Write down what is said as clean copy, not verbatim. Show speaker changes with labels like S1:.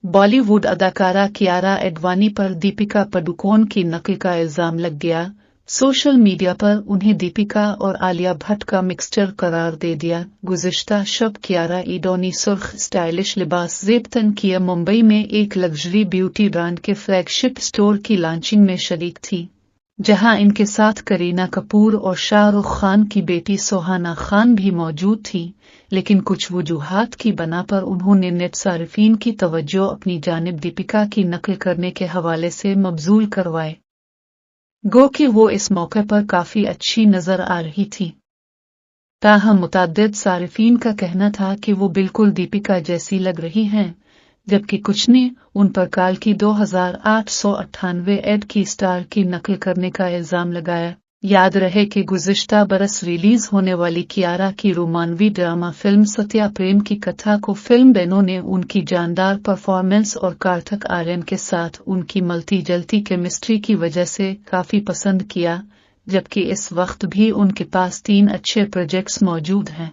S1: बॉलीवुड अदाकारा कियारा एडवानी पर दीपिका पादुकोण की नकल का इल्जाम लग गया। सोशल मीडिया पर उन्हें दीपिका और आलिया भट्ट का मिक्सचर करार दे दिया। गुज़िश्ता शब कियारा एडवानी सुर्ख स्टाइलिश लिबास ज़ेब तन किए मुंबई में एक लग्जरी ब्यूटी ब्रांड के फ्लैगशिप स्टोर की लॉन्चिंग में शरीक थी, जहां इनके साथ करीना कपूर और शाहरुख खान की बेटी सुहाना खान भी मौजूद थी। लेकिन कुछ वजूहात की बना पर उन्होंने नेट सारिफीन की तवज्जो अपनी जानिब दीपिका की नकल करने के हवाले से मबजूल करवाए। गो कि वो इस मौके पर काफी अच्छी नजर आ रही थी। ताहम मुतअद्दिद सारिफीन का कहना था कि वो बिल्कुल दीपिका जैसी लग रही हैं, जबकि कुछ ने उन पर काल की 2898 एड की स्टार की नकल करने का इल्जाम लगाया। याद रहे कि गुज़िश्ता बरस रिलीज होने वाली कियारा की रोमानवी ड्रामा फिल्म सत्या प्रेम की कथा को फिल्म बैनों ने उनकी जानदार परफॉर्मेंस और कार्तिक आर्यन के साथ उनकी मलती जलती केमिस्ट्री की वजह से काफी पसंद किया, जबकि इस वक्त भी उनके पास 3 अच्छे प्रोजेक्ट्स मौजूद हैं।